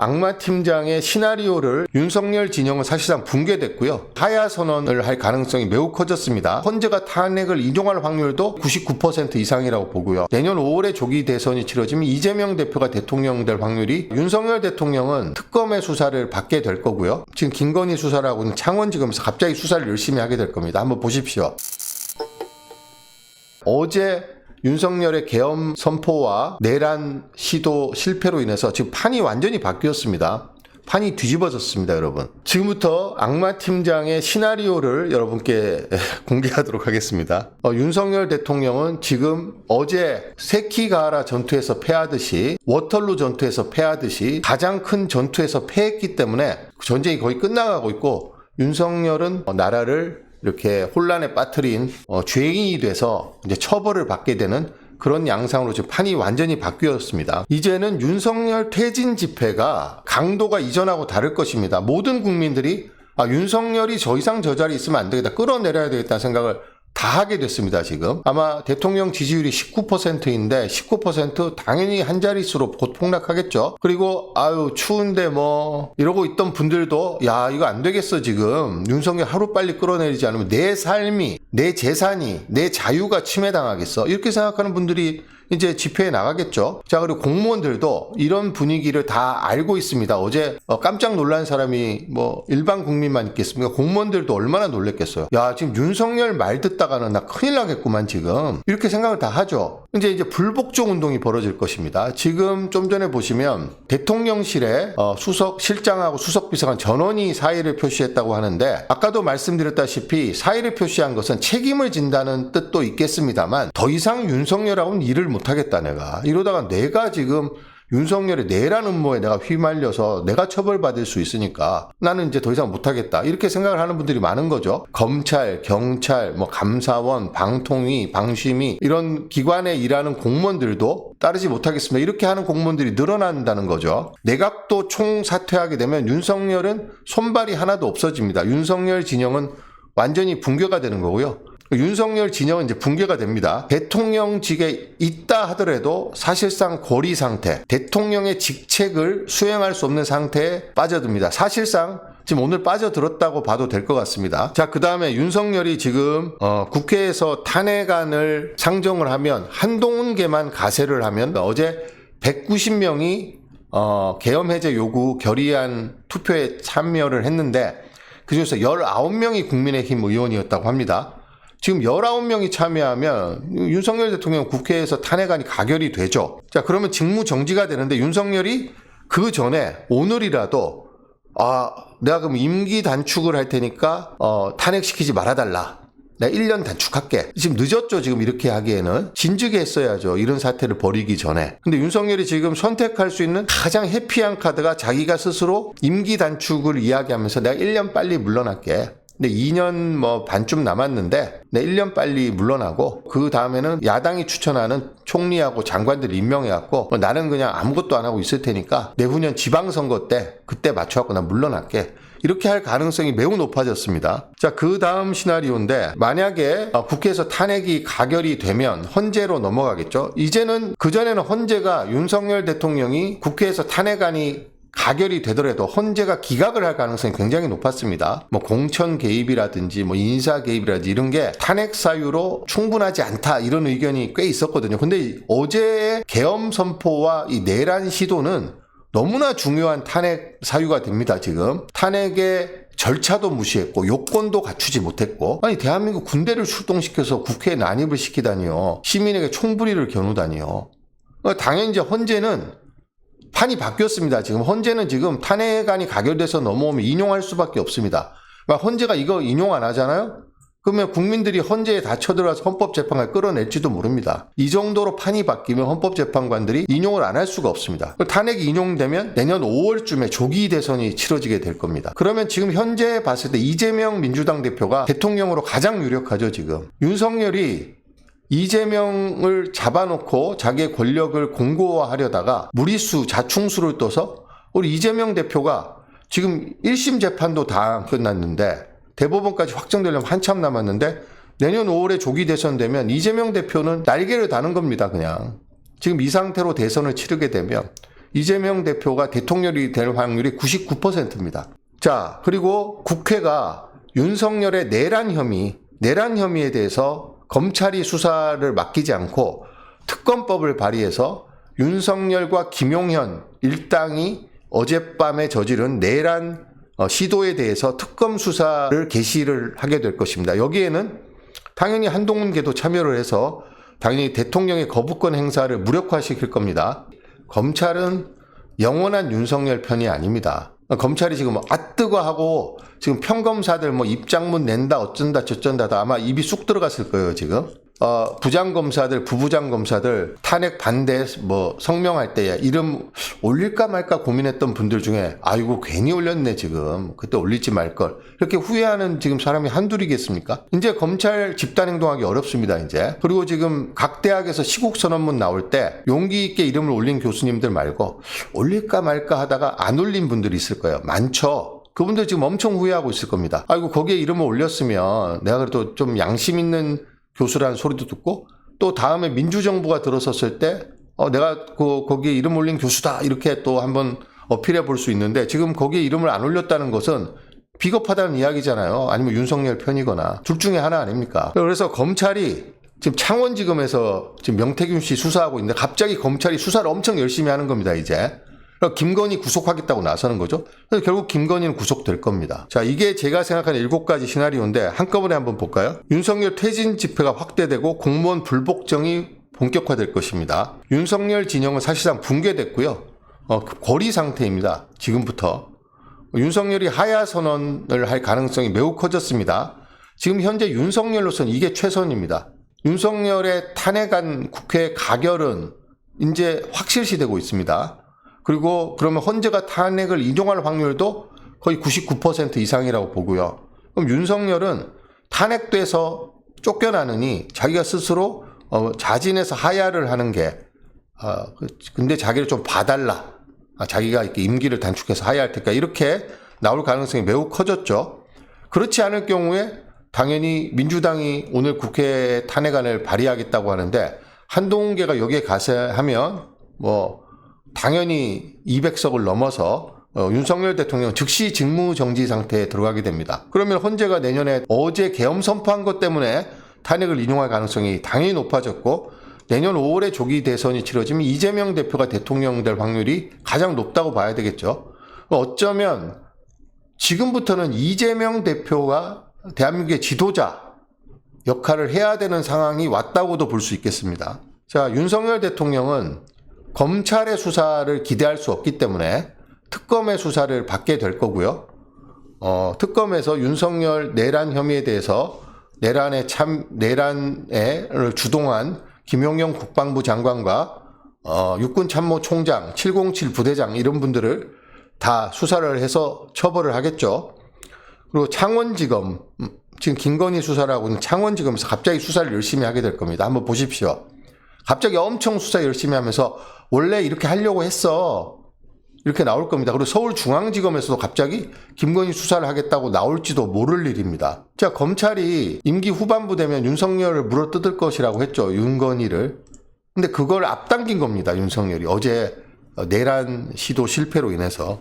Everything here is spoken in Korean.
악마 팀장의 시나리오를 윤석열 진영은 사실상 붕괴됐고요. 하야 선언을 할 가능성이 매우 커졌습니다. 헌재가 탄핵을 인용할 확률도 99% 이상이라고 보고요. 내년 5월에 조기 대선이 치러지면 이재명 대표가 대통령 될 확률이, 윤석열 대통령은 특검의 수사를 받게 될 거고요. 지금 김건희 수사를 하고 있는 창원지검에서 갑자기 수사를 열심히 하게 될 겁니다. 한번 보십시오. 어제 윤석열의 계엄 선포와 내란 시도 실패로 인해서 지금 판이 완전히 바뀌었습니다. 판이 뒤집어졌습니다, 여러분. 지금부터 악마 팀장의 시나리오를 여러분께 공개하도록 하겠습니다. 윤석열 대통령은 지금 어제 세키가하라 전투에서 패하듯이, 워털루 전투에서 패하듯이 가장 큰 전투에서 패했기 때문에 전쟁이 거의 끝나가고 있고, 윤석열은 나라를 이렇게 혼란에 빠뜨린 죄인이 돼서 이제 처벌을 받게 되는 그런 양상으로 지금 판이 완전히 바뀌었습니다. 이제는 윤석열 퇴진 집회가 강도가 이전하고 다를 것입니다. 모든 국민들이 윤석열이 더 이상 저 자리에 있으면 안 되겠다, 끌어내려야 되겠다는 생각을 다 하게 됐습니다. 지금 아마 대통령 지지율이 19%인데 19% 당연히 한 자릿수로 곧 폭락하겠죠. 그리고 아유 추운데 뭐 이러고 있던 분들도 야 이거 안 되겠어, 지금 윤석열 하루빨리 끌어내리지 않으면 내 삶이, 내 재산이, 내 자유가 침해당하겠어, 이렇게 생각하는 분들이 이제 집회에 나가겠죠. 자, 그리고 공무원들도 이런 분위기를 다 알고 있습니다. 어제 깜짝 놀란 사람이 뭐 일반 국민만 있겠습니까? 공무원들도 얼마나 놀랬겠어요. 야, 지금 윤석열 말 듣다가는 나 큰일 나겠구만, 지금. 이렇게 생각을 다 하죠. 이제 불복종 운동이 벌어질 것입니다. 지금 좀 전에 보시면 대통령실에 수석 실장하고 수석 비서관 전원이 사의를 표시했다고 하는데, 아까도 말씀드렸다시피 사의를 표시한 것은 책임을 진다는 뜻도 있겠습니다만 더 이상 윤석열하고는 일을 못하겠다, 내가. 이러다가 내가 지금 윤석열의 내란 음모에 내가 휘말려서 내가 처벌받을 수 있으니까 나는 이제 더 이상 못하겠다, 이렇게 생각을 하는 분들이 많은 거죠. 검찰, 경찰, 감사원, 방통위, 방심위 이런 기관에 일하는 공무원들도 따르지 못하겠습니다, 이렇게 하는 공무원들이 늘어난다는 거죠. 내각도 총사퇴하게 되면 윤석열은 손발이 하나도 없어집니다. 윤석열 진영은 완전히 붕괴가 되는 거고요. 윤석열 진영은 이제 붕괴가 됩니다. 대통령직에 있다 하더라도 사실상 고리 상태, 대통령의 직책을 수행할 수 없는 상태에 빠져듭니다. 사실상 지금 오늘 빠져들었다고 봐도 될 것 같습니다. 자, 그 다음에 윤석열이 지금 국회에서 탄핵안을 상정을 하면, 한동훈계만 가세를 하면, 어제 190명이 계엄 해제 요구 결의안 투표에 참여를 했는데 그중에서 19명이 국민의힘 의원이었다고 합니다. 지금 19명이 참여하면 윤석열 대통령 국회에서 탄핵안이 가결이 되죠. 자, 그러면 직무 정지가 되는데 윤석열이 그 전에 오늘이라도 내가 그럼 임기 단축을 할 테니까 탄핵시키지 말아달라, 내가 1년 단축할게. 지금 늦었죠, 지금 이렇게 하기에는. 진즉에 했어야죠, 이런 사태를 벌이기 전에. 근데 윤석열이 지금 선택할 수 있는 가장 해피한 카드가 자기가 스스로 임기 단축을 이야기하면서 내가 1년 빨리 물러날게, 근데 2년 반쯤 남았는데 내 1년 빨리 물러나고 그 다음에는 야당이 추천하는 총리하고 장관들 임명해갖고 나는 그냥 아무것도 안 하고 있을 테니까 내후년 지방선거 때 그때 맞춰갖고 난 물러날게, 이렇게 할 가능성이 매우 높아졌습니다. 자, 그 다음 시나리오인데, 만약에 국회에서 탄핵이 가결이 되면 헌재로 넘어가겠죠. 이제는, 그전에는 헌재가 윤석열 대통령이 국회에서 탄핵안이 가결이 되더라도 헌재가 기각을 할 가능성이 굉장히 높았습니다. 공천 개입이라든지 인사 개입이라든지 이런 게 탄핵 사유로 충분하지 않다, 이런 의견이 꽤 있었거든요. 근데 어제의 계엄 선포와 이 내란 시도는 너무나 중요한 탄핵 사유가 됩니다. 지금 탄핵의 절차도 무시했고 요건도 갖추지 못했고, 아니 대한민국 군대를 출동시켜서 국회에 난입을 시키다니요, 시민에게 총부리를 겨누다니요. 당연히 이제 헌재는 판이 바뀌었습니다. 지금 헌재는 지금 탄핵안이 가결돼서 넘어오면 인용할 수밖에 없습니다. 헌재가 이거 인용 안 하잖아요? 그러면 국민들이 헌재에 다 쳐들어와서 헌법재판관을 끌어낼지도 모릅니다. 이 정도로 판이 바뀌면 헌법재판관들이 인용을 안 할 수가 없습니다. 탄핵이 인용되면 내년 5월쯤에 조기 대선이 치러지게 될 겁니다. 그러면 지금 현재 봤을 때 이재명 민주당 대표가 대통령으로 가장 유력하죠. 지금 윤석열이 이재명을 잡아놓고 자기의 권력을 공고화하려다가 무리수, 자충수를 떠서 우리 이재명 대표가 지금 1심 재판도 다 끝났는데 대법원까지 확정되려면 한참 남았는데 내년 5월에 조기 대선 되면 이재명 대표는 날개를 다는 겁니다. 그냥 지금 이 상태로 대선을 치르게 되면 이재명 대표가 대통령이 될 확률이 99%입니다. 자, 그리고 국회가 윤석열의 내란 혐의에 대해서 검찰이 수사를 맡기지 않고 특검법을 발의해서 윤석열과 김용현 일당이 어젯밤에 저지른 내란 시도에 대해서 특검 수사를 개시를 하게 될 것입니다. 여기에는 당연히 한동훈계도 참여를 해서 당연히 대통령의 거부권 행사를 무력화시킬 겁니다. 검찰은 영원한 윤석열 편이 아닙니다. 검찰이 지금 뜨거 하고 지금 평검사들 입장문 낸다 어쩐다 저쩐다 아마 입이 쑥 들어갔을 거예요 지금. 부장검사들 부부장검사들 탄핵 반대 성명할 때 이름 올릴까 말까 고민했던 분들 중에 아이고 괜히 올렸네 지금 그때 올리지 말걸 이렇게 후회하는 지금 사람이 한둘이겠습니까? 이제 검찰 집단행동하기 어렵습니다 이제. 그리고 지금 각 대학에서 시국선언문 나올 때 용기 있게 이름을 올린 교수님들 말고 올릴까 말까 하다가 안 올린 분들이 있을 거예요. 많죠. 그분들 지금 엄청 후회하고 있을 겁니다. 아이고 거기에 이름을 올렸으면 내가 그래도 좀 양심 있는 교수라는 소리도 듣고 또 다음에 민주정부가 들어섰을 때 내가 거기에 이름 올린 교수다 이렇게 또 한번 어필해 볼 수 있는데 지금 거기에 이름을 안 올렸다는 것은 비겁하다는 이야기잖아요. 아니면 윤석열 편이거나 둘 중에 하나 아닙니까? 그래서 검찰이 지금 창원지검에서 지금 명태균 씨 수사하고 있는데 갑자기 검찰이 수사를 엄청 열심히 하는 겁니다 이제. 김건희 구속하겠다고 나서는 거죠. 그래서 결국 김건희는 구속될 겁니다. 자, 이게 제가 생각하는 7가지 시나리오인데 한꺼번에 한번 볼까요? 윤석열 퇴진 집회가 확대되고 공무원 불복종이 본격화될 것입니다. 윤석열 진영은 사실상 붕괴됐고요. 고리 상태입니다. 지금부터. 윤석열이 하야 선언을 할 가능성이 매우 커졌습니다. 지금 현재 윤석열로서는 이게 최선입니다. 윤석열의 탄핵안 국회 가결은 이제 확실시되고 있습니다. 그리고 그러면 헌재가 탄핵을 인용할 확률도 거의 99% 이상이라고 보고요. 그럼 윤석열은 탄핵돼서 쫓겨나느니 자기가 스스로 자진해서 하야를 하는 게 근데 자기를 좀 봐달라. 자기가 이렇게 임기를 단축해서 하야할 테니까 이렇게 나올 가능성이 매우 커졌죠. 그렇지 않을 경우에 당연히 민주당이 오늘 국회 탄핵안을 발의하겠다고 하는데 한동훈계가 여기에 가서 하면 당연히 200석을 넘어서 윤석열 대통령 즉시 직무정지 상태에 들어가게 됩니다. 그러면 헌재가 내년에 어제 계엄 선포한 것 때문에 탄핵을 인용할 가능성이 당연히 높아졌고 내년 5월에 조기 대선이 치러지면 이재명 대표가 대통령 될 확률이 가장 높다고 봐야 되겠죠. 어쩌면 지금부터는 이재명 대표가 대한민국의 지도자 역할을 해야 되는 상황이 왔다고도 볼 수 있겠습니다. 자, 윤석열 대통령은 검찰의 수사를 기대할 수 없기 때문에 특검의 수사를 받게 될 거고요. 특검에서 윤석열 내란 혐의에 대해서 내란에 주동한 김용현 국방부 장관과 육군참모총장, 707 부대장 이런 분들을 다 수사를 해서 처벌을 하겠죠. 그리고 창원지검, 지금 김건희 수사를 하고 있는 창원지검에서 갑자기 수사를 열심히 하게 될 겁니다. 한번 보십시오. 갑자기 엄청 수사 열심히 하면서 원래 이렇게 하려고 했어. 이렇게 나올 겁니다. 그리고 서울중앙지검에서도 갑자기 김건희 수사를 하겠다고 나올지도 모를 일입니다. 자, 검찰이 임기 후반부 되면 윤석열을 물어뜯을 것이라고 했죠. 윤건희를. 근데 그걸 앞당긴 겁니다. 윤석열이. 어제 내란 시도 실패로 인해서.